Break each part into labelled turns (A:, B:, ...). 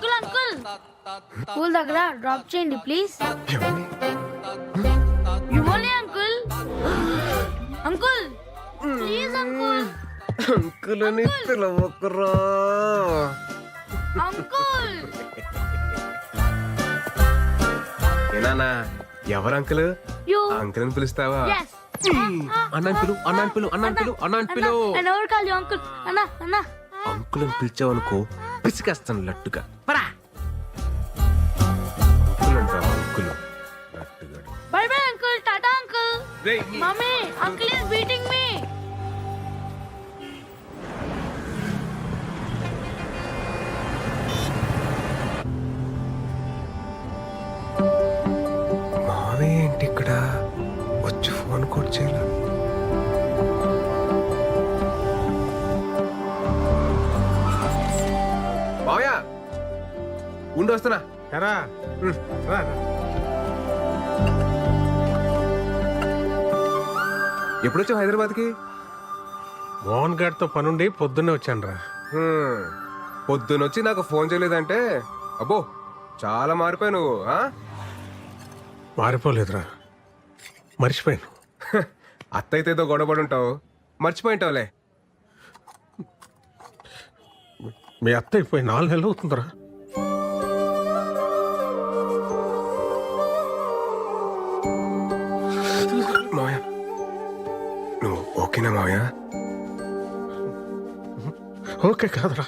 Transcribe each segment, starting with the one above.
A: Uncle uncle school దగ్గర drop చేయండి please. ఇవ్వండి uncle. Uncle please uncle.
B: Uncle అని పిలవకురా.
A: అంకుల్
B: ఏనానా ఎవరు అంకుల్?
A: యు
B: అంకుల్ అని పిలుస్తావా?
A: yes
B: అన్నాను పిలు, అన్నాను పిలు, అన్నాను పిలు, అన్నాను పిలు.
A: I never call you uncle. అన్నా అన్నా
B: అంకుల్ అని పిలిచావనుకో పిసికేస్తాను లట్టుగా. పరా అంకుల్ అంటావా? అంకుల్ లట్టుగా.
A: Bye bye uncle. Tata uncle.
B: రేయ్,
A: mummy uncle is beating me.
B: మావే ఏంటి ఇక్కడ వచ్చి ఫోన్ కూడా చేయాల? మావయ్య ఉండి వస్తున్నా.
C: ఎరా రా.
B: ఎప్పుడొచ్చావు హైదరాబాద్కి?
C: మోహన్ గారితో పనుండి పొద్దున్నే వచ్చాను రా.
B: పొద్దునొచ్చి నాకు ఫోన్ చేయలేదంటే అబ్బో చాలా మారిపోయావు నువ్వు.
C: మారిపోలేదురా, మర్చిపోయాను.
B: అత్తయితే ఏదో గొడవపడి ఉంటావు, మర్చిపోయింటావులే.
C: మీ అత్త అయిపోయి 4 నెలలు అవుతుందిరా.
B: మావయ్య నువ్వు ఓకేనా మావయ్య?
C: ఓకే కాదురా,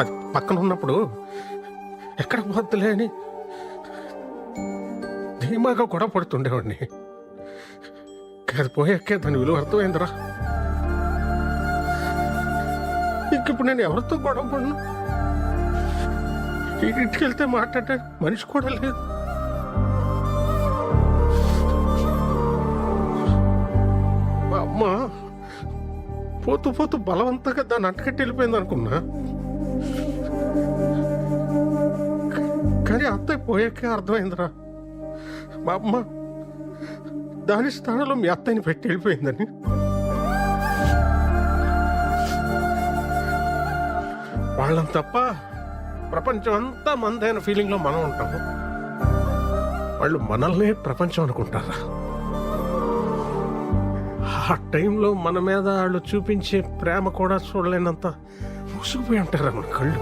C: అది పక్కన ఉన్నప్పుడు ఎక్కడ పోద్దులే అని ధీమాగా గొడవ పడుతుండేవాడిని. అది పోయాకే దాని విలువ అర్థమైందిరా. ఇంకిప్పుడు నేను ఎవరితో గొడవ పడను. ఇంటికి వెళ్తే మాట్లాడే మనిషి కూడా లేదు. మా అమ్మ పోతూ పోతూ బలవంతంగా దాన్ని అంటకట్టి వెళ్ళిపోయింది అనుకున్నా. కానీ అత్తయ్య పోయాకే అర్థమైందిరా, మా అమ్మ దాని స్థానంలో మీ అత్తయ్యని పెట్టి వెళ్ళిపోయిందని. వాళ్ళని తప్ప ప్రపంచం అంతా మందైన ఫీలింగ్లో మనం ఉంటాము. వాళ్ళు మనల్నే ప్రపంచం అనుకుంటారా? ఆ టైంలో మన మీద వాళ్ళు చూపించే ప్రేమ కూడా చూడలేనంత ముసుగుపోయి ఉంటారా మన కళ్ళు.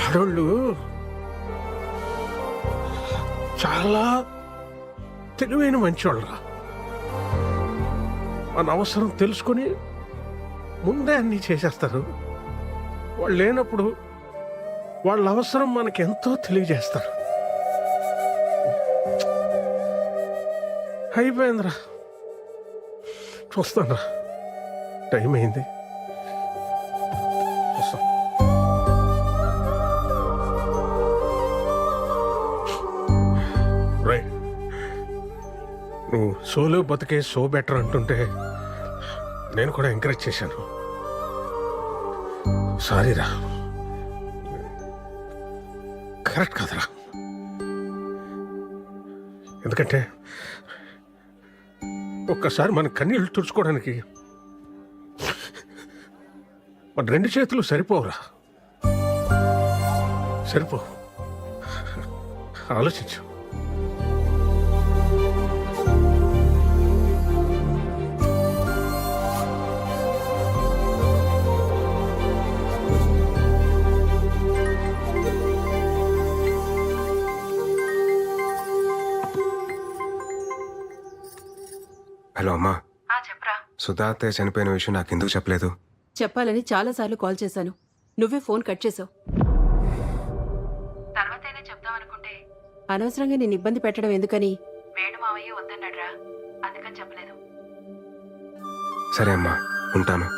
C: ఆడోళ్ళు చాలా తెలివైన మంచివాళ్ళరా. మన అవసరం తెలుసుకొని ముందే అన్నీ చేసేస్తారు. వాళ్ళు లేనప్పుడు వాళ్ళ అవసరం మనకి ఎంతో తెలియజేస్తారు. అయిపోయిందిరా, చూస్తాను. టైం అయింది. రైట్, నువ్వు సోలో బతికే సో బెటర్ అంటుంటే నేను కూడా ఎంకరేజ్ చేశాను. సారీరా, కరెక్ట్ కాదురా. ఎందుకంటే ఒక్కసారి మన కన్నీళ్ళు తుడుచుకోవడానికి మన 2 చేతులు సరిపోవురా. సరిపోవు. ఆలోచించు.
B: హలో అమ్మా.
D: చెప్పరా.
B: సుధా అత్తయ్య చనిపోయిన విషయం నాకు ఎందుకు చెప్పలేదు?
D: చెప్పాలని చాలాసార్లు కాల్ చేశాను, నువ్వే ఫోన్ కట్ చేసావు. తర్వాతైనా చెప్దామనుకుంటే అనవసరంగా నేను ఇబ్బంది పెట్టడం ఎందుకని వేణు మావయ్య వద్దన్నాడ్రా, అందుకని చెప్పలేదు.
B: సరే అమ్మా, ఉంటాను.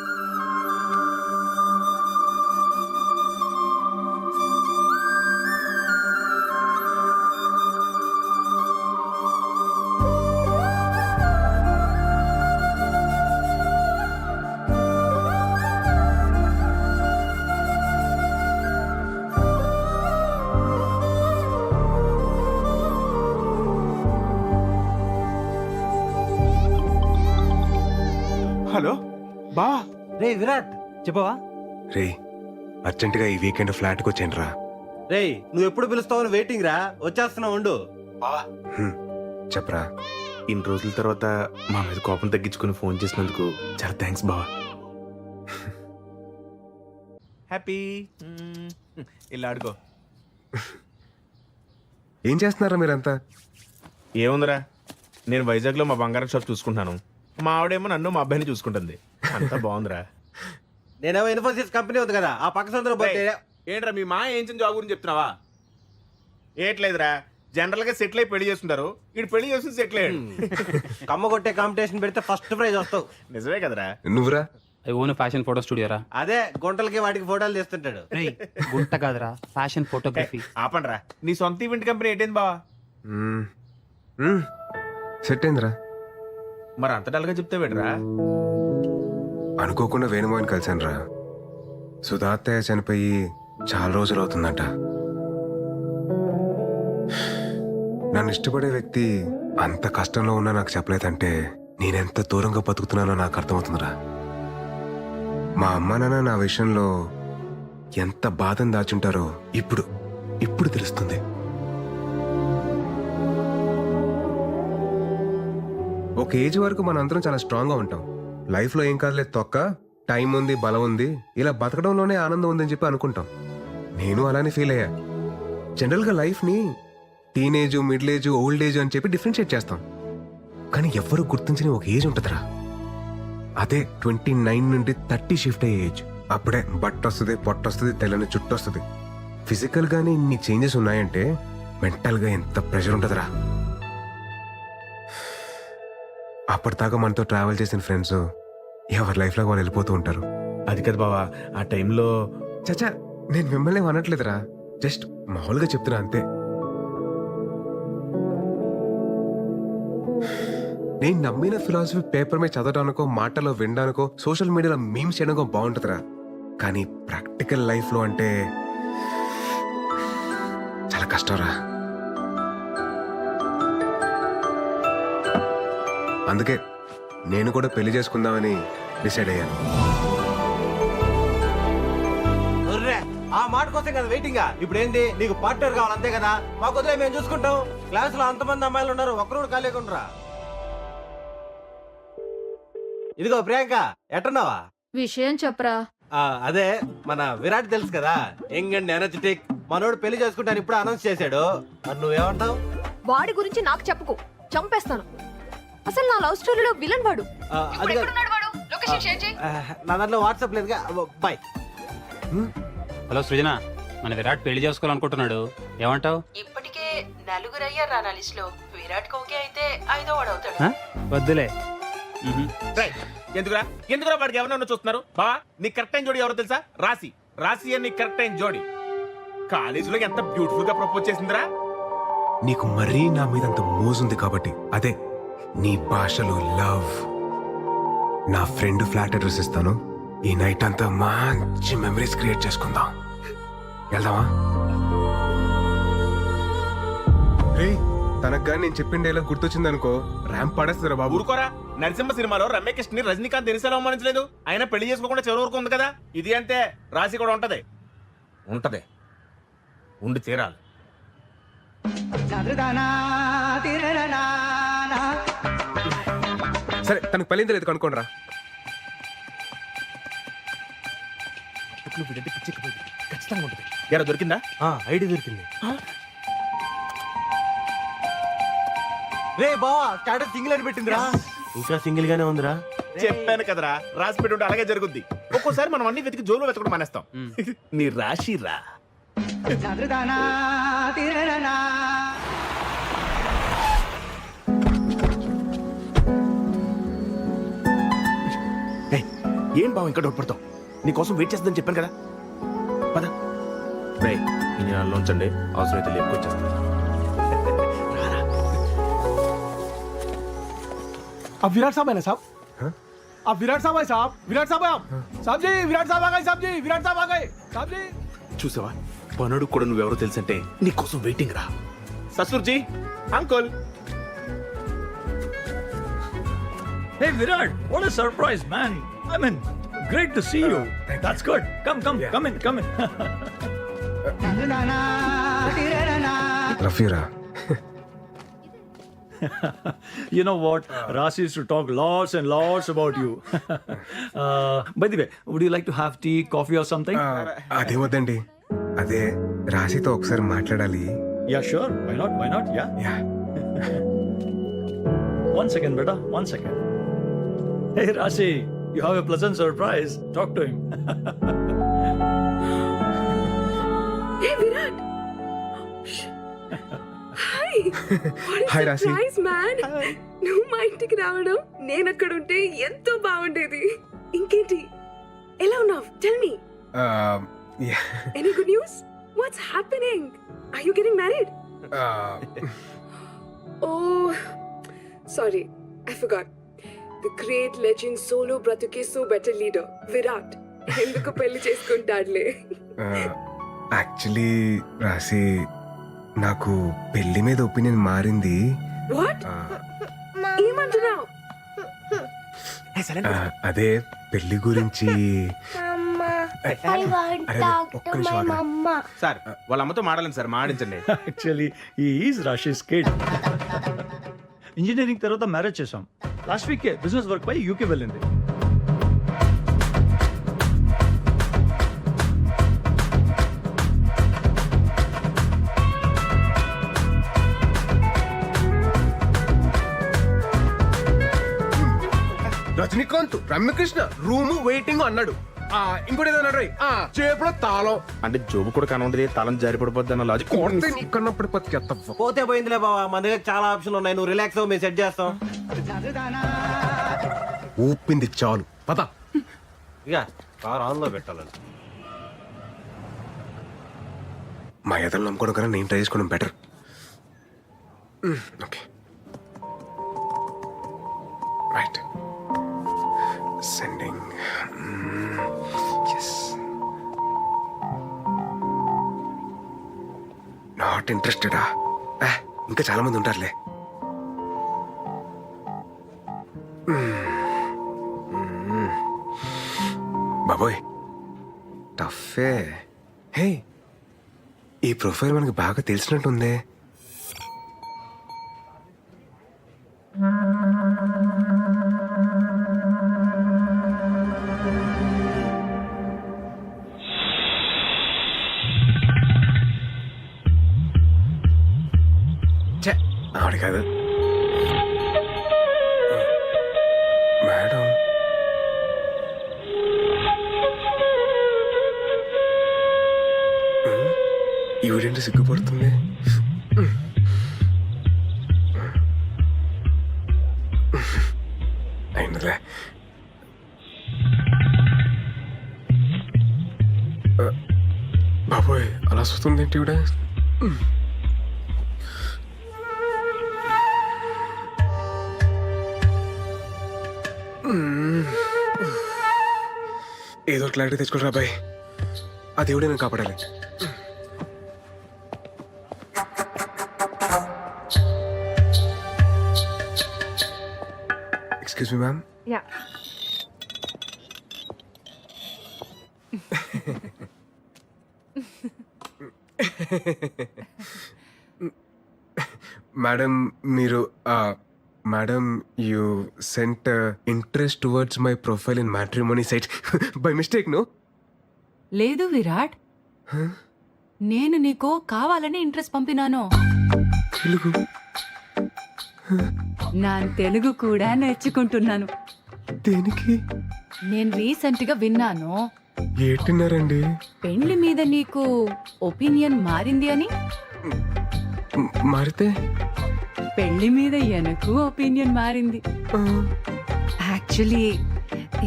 E: హలో బా.
F: రే విరాట్ చెప్పవా?
B: రే అర్జెంటుగా ఈ వీకెండ్ ఫ్లాట్కి వచ్చాను రా.
F: రే నువ్వు ఎప్పుడు పిలుస్తావని వెయిటింగ్ రా, వచ్చేస్తున్నావు ఉండు.
B: చెప్పరా.
E: ఇన్ని రోజుల తర్వాత మా మీద కోపం తగ్గించుకుని ఫోన్ చేసినందుకు చాలా థ్యాంక్స్ బావా. హ్యాపీ. ఇలా ఆడుకో.
B: ఏం చేస్తున్నారా మీరంతా?
E: ఏముందిరా, నేను వైజాగ్లో మా బంగారం షాప్ చూసుకుంటున్నాను. మా ఆవిడేమో నన్ను మా అబ్బాయిని చూసుకుంటుంది. అంతా బాగుందిరా.
F: నేనేమో ఇన్ఫోసిస్ కంపెనీ ఉంది కదా, ఆ పక్క సందులో పోతే
E: ఏంట్రా మీ మా ఏం జాబ్ గురించి చెప్తున్నావా? ఏట్లేదురా, జనరల్ గా సెటిల్ అయి పెళ్లి చేస్తుంటారు. ఇటు పెళ్లి చేసి సెటిల్ అయ్యాడు.
F: కమ్మ కొట్టే కాంపిటీషన్ పెడితే ఫస్ట్ ప్రైజ్ వస్తావు.
E: నిజమే కదరా.
B: నువ్వురా?
G: I own fashion photo studio రా.
F: అదే గుంటలకి వాటికి ఫోటోలు తీస్తుంటాడు.
G: గుంట కాదురా, ఫ్యాషన్ ఫోటోగ్రఫీ.
E: ఆపండ్రా, నీ సొంత ఈవెంట్ కంపెనీ ఏంటైంది బావా?
B: సెట్ అయిందిరా.
E: మరి అంత డల్గా చెప్తే పెట్టరా?
B: అనుకోకుండా వేణుమోహన్ కలిశాను రా. సుధాత్తయ్య చనిపోయి చాలా రోజులు అవుతుందంట. నన్ను ఇష్టపడే వ్యక్తి అంత కష్టంలో ఉన్నా నాకు చెప్పలేదంటే నేనెంత దూరంగా బతుకుతున్నానో నాకు అర్థమవుతుందిరా. మా అమ్మ నాన్న నా విషయంలో ఎంత బాధను దాచుంటారో ఇప్పుడు తెలుస్తుంది. ఒక ఏజ్ వరకు మనందరం చాలా స్ట్రాంగ్ గా ఉంటాం. లైఫ్ లో ఏం కాదులేదు తొక్క, టైం ఉంది, బలం ఉంది, ఇలా బతకడంలోనే ఆనందం ఉందని చెప్పి అనుకుంటాం. నేను అలానే ఫీల్ అయ్యా. జనరల్ గా లైఫ్ ని teenage, middle age, old age అని చెప్పి డిఫరెన్షియేట్ చేస్తాం. కానీ ఎవ్వరూ గుర్తించని ఒక ఏజ్ ఉంటుందిరా. అదే 29 నుండి 30 షిఫ్ట్ అయ్యే ఏజ్. అప్పుడే బట్ట వస్తుంది, పొట్ట వస్తుంది, తెల్లని చుట్టూ వస్తుంది. ఫిజికల్ గానే ఇన్ని చేంజెస్ ఉన్నాయంటే మెంటల్ గా ఎంత ప్రెషర్ ఉంటుందిరా. అప్పటిదాకా మనతో ట్రావెల్ చేసిన ఫ్రెండ్స్ ఎవరి లైఫ్ లో వాళ్ళు వెళ్ళిపోతూ ఉంటారు.
E: అది కదా బావా, ఆ టైంలో
B: చచ్చా, నేను మిమ్మల్ని అనట్లేదురా, జస్ట్ మామూలుగా చెప్తున్నా అంతే. నేను నమ్మిన ఫిలాసఫీ పేపర్ మీద చదవడానికో, మాటలో వినడానికో, సోషల్ మీడియాలో మీమ్స్ చేయడానికో బాగుంటుందిరా. కానీ ప్రాక్టికల్ లైఫ్ లో అంటే చాలా కష్టంరా. అందుకే నేను కూడా పెళ్లి చేసుకుందామని డిసైడ్ అయ్యాను.
F: ఒర్రే, ఆ మాట కోసం కదా వెయిటింగ్. ఇప్పుడు ఏంది, నీకు పార్ట్నర్ కావాలి అంతే కదా? మాకు వదిలే, మేము చూసుకుంటాం. క్లాస్ లో అంతమంది అమ్మాయిలు ఉన్నారు, ఒక్కరు కాలేకుండా. ఇదిగో ప్రియాంక, ఎట్టున్నావా?
H: విషయం చెప్పరా.
F: అదే మన విరాట్ తెలుసు కదా, యంగ్ అండ్ ఎనర్జెటిక్. మనోడు పెళ్లి చేసుకుంటాను ఇప్పుడు అనౌన్స్ చేశాడు. మరి నువ్వేమంటావు?
H: వాడి గురించి నాకు చెప్పుకో, చంపేస్తాను. అసలు నా లవ్ స్టోరీలో విలన్ వాడు.
F: అది కాదు.
H: వాడు? లొకేషన్ షేర్ చేయి.
F: నా దాంట్లో వాట్సాప్ లేదుగా. బాయ్.
G: హలో సృజన, మన విరాట్ పెళ్లి చేసుకోవాలనుకుంటున్నాడు, ఏమంటావు?
D: ఇప్పటికే నలుగురు అయ్యారు నా లిస్ట్ లో. విరాట్ కోకే అయితే 5వ వాడు అవుతాడు.
G: వద్దులే.
E: ఎందుకురా వాడికి ఎవరన్నా చూస్తున్నారు? బావా, నీ కరెక్ట్ అయిన జోడి ఎవరో తెలుసా? రాశి అని కరెక్ట్ అయిన జోడి. కాలేజీలో ఎంత బ్యూటిఫుల్ గా ప్రపోజ్ చేసిందిరా.
B: నీకు మరీ నా మీద అంత మోజుంది కాబట్టి, అదే నీ భాషలో లవ్. నా ఫ్రెండ్ ఫ్లాట్ అడ్రస్ ఇస్తాను. ఈ నైట్ అంతా మంచి మెమరీస్ క్రియేట్ చేసుకుందాం. వెళ్దామా? రే, తనకు కానీ నేను చెప్పిండే ఇలా గుర్తొచ్చింది అనుకో, ర్యాంప్ పడేస్తారా బాబు.
E: ఊరుకోరా, నరసింహ సినిమాలో రమ్యకృష్ణ ని రజనీకాంత్ దినిసేలా అవమానించలేదు. ఆయన పెళ్లి చేసుకోకుండా చివరి వరకు ఉంది కదా. ఇది అంతే, రాశి కూడా ఉంటది ఉండి తీరాలి.
B: సరే, తనకు పెళ్ళింది లేదు కనుక్కోండి రా.
E: ఎరా దొరికిందా?
F: ఐడి దొరికింది. రే బావా, స్టాటస్ సింగిల్ అని పెట్టిందిరా. ఇంకా సింగిల్ గానే ఉందిరా.
E: చెప్పాను కదరా, రాసి పెట్టి ఉంటే అలాగే జరుగుద్ది. ఒక్కోసారి మనం అన్ని వెతికి జోలు వెతకడం మానేస్తాం. నీ రాశి రా. ఏం బావ ఇంకా డౌట్ పడతావు? నీకోసం వెయిట్ చేస్తుందని చెప్పాను కదా. పద. ఇంజనాల్లో ఉంచండి, అవసరమైతే లేపుకొచ్చేస్తాను.
I: अब विराट साहब है ना साहब? अब विराट साहब है साहब? विराट साहब है आप? साहब जी, विराट साहब आ गए साहब जी, विराट साहब आ गए साहब जी.
E: చూసావా, పనుడు కూడా నువ్వెవరో తెలుసంటే నీకోసం వెయిటింగ్ రా. ససూర్జీ, uncle.
J: Hey Virat, what a surprise, man. I mean, great to see you. That's good. Come in.
B: Love you రా.
J: You know what? Rasi used to talk lots and lots about you. By the way, would you like to have tea, coffee or something?
B: అదే వద్దండి, అదే రాశితో ఒకసారి మాట్లాడాలి.
J: Yeah, sure. Why not? Yeah.
B: Yeah.
J: 1 second, beta. 1 second. Hey Rasi, you have a pleasant surprise. Talk to him.
D: Hey Virat. Hi. What
B: Hi,
D: a
B: Rasi.
D: surprise, man. నువ్వు మా ఇంటికి రావడం నేను అక్కడ ఉంటే ఎంతో బాగుండేది. ఇంకేంటి, ఎలా ఉన్నావు? Tell me.
B: Yeah.
D: Any good news? What's happening? Are you getting married? Oh, sorry, I forgot. The great legend solo bratuke so better leader, Virat. ఎందుకు పెళ్లి చేసుకుంటాడులే.
B: యాక్చువల్లీ రాశి, నాకు పెళ్లి మీద ఒపీనియన్ మారింది.
D: What? ఏమంటున్నావు?
B: అదే పెళ్లి గురించి. ఒక్క నిమిషం ఆగరా.
E: సార్ వాళ్ళ అమ్మతో మాడాలని సార్, మాడించండి.
J: Actually, he is Rashi's kid. Engineering తర్వాత మ్యారేజ్ చేసాం. లాస్ట్ వీక్ బిజినెస్ వర్క్ పై యూకే వెళ్ళింది.
B: రజనీకాంత్, రమ్యకృష్ణ రూము వెయిటింగ్ అన్నాడు. ఇంకోటి ఏదో అన్నాడు, చేపలో తాళం
E: అంటే జోబు కూడా కనుండదు, తాళం జారి పడిపోద్ది అన్న లాజిక్.
B: కన్నప్పుడు పత్తి
F: పోతే పోయిందిలే బావా, మన దగ్గర చాలా ఆప్షన్లు ఉన్నాయి. నువ్వు రిలాక్స్ అవ్వు, మేము సెట్ చేస్తాం.
B: ఊపింది చాలు, పద.
F: ఇక కార్ ఆన్ లో పెట్టాలని.
B: మా ఎదలు నమ్ముకోవడం కన్నా నేను ట్రై చేసుకోవడం better. Okay, right. Sending. Yes. Not ఇంట్రెస్టెడా? ఇంకా చాలా మంది ఉంటారులే. బాబోయ్, టఫే. హే, ఈ ప్రొఫైల్ మనకి బాగా తెలిసినట్టుందే. ఆవిడ కాదు మేడం. ఈవిడేంటి సిగ్గుపడుతుంది? అయినలే. బాబోయ్, అలా వస్తుంది ఏంటి ఈవిడ? ఏదో క్లారిటీ తెచ్చుకోరా బాయ్, ఆ దేవుడే నేను కాపాడాలి. Excuse me ma'am.
H: Ya.
B: Madam, మీరు madam, you sent interest towards my profile in matrimony site by mistake, no?
K: లేదు విరాట్, నేను నీకు కావాలని ఇంట్రెస్ట్ పంపినాను.
B: తెలుగు?
K: నా తెలుగు కూడా నేర్చుకుంటున్నాను.
B: దేనికి?
K: నేను రీసెంట్ గా విన్నాను,
B: ఏంటిన్నారండి?
K: పెళ్లి మీద నీకు ఒపీనియన్ మారింది అని.
B: మారితే?
K: పెళ్లి మీద ఎనకు ఒపీనియన్ మారింది. యాక్చువల్లీ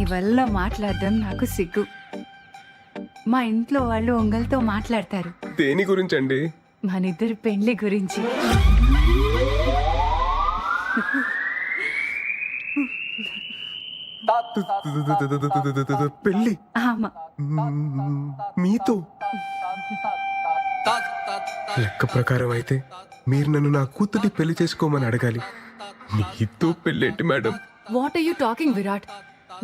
K: ఇవల్ల మాట్లాడడం నాకు సిగ్గు. మా ఇంట్లో వాళ్ళు ఒంగల్తో మాట్లాడతారు.
B: దేని గురించి అండి?
K: మనిద్దరి పెళ్లి గురించి.
B: పెళ్లి?
K: ఆమా.
B: మీతో? లెక్క ప్రకారం అయితే మీరు నన్ను నా కూతుర్ని పెళ్లి చేసుకోమని అడగాలి. మీతో పెళ్ళేంటి madam?
K: What are you talking Virat?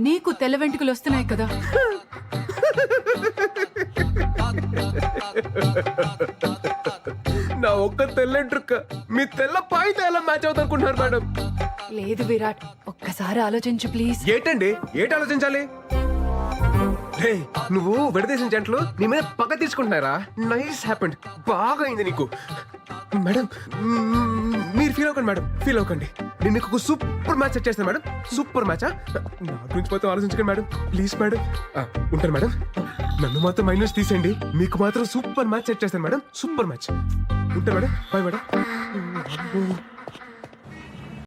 K: నీకు తెల్ల వెంట్రుకలు వస్తున్నాయి కదా.
B: నా ఒక్క తెల్లంట్రుక్క మీ తెల్ల పాయితో ఎలా మ్యాచ్ అవుతుంది అనుకుంటున్నారు మేడం?
K: లేదు విరాట్, ఒక్కసారి ఆలోచించు ప్లీజ్.
B: ఏటండి ఏటి ఆలోచించాలి? రే నువ్వు విడదీసిన జంటలు నీ మీద పగ తీసుకుంటున్నారా? నైస్ హ్యాపెండ్, బాగా అయింది నీకు. మేడం మీరు ఫీల్ అవ్వకండి మేడం, ఫీల్ అవ్వకండి. నేను నీకు ఒక సూపర్ మ్యాచ్ సెట్ చేస్తాను మేడం. సూపర్ మ్యాచా? నా గురించి మొత్తం ఆలోచించకండి మేడం, ప్లీజ్ మేడం. ఉంటాను మేడం. నన్ను మాత్రం మైనస్ తీసేయండి, మీకు మాత్రం సూపర్ మ్యాచ్ సెట్ చేస్తాను మేడం. Super match. ఉంటాను మేడం, బాయ్ మేడం.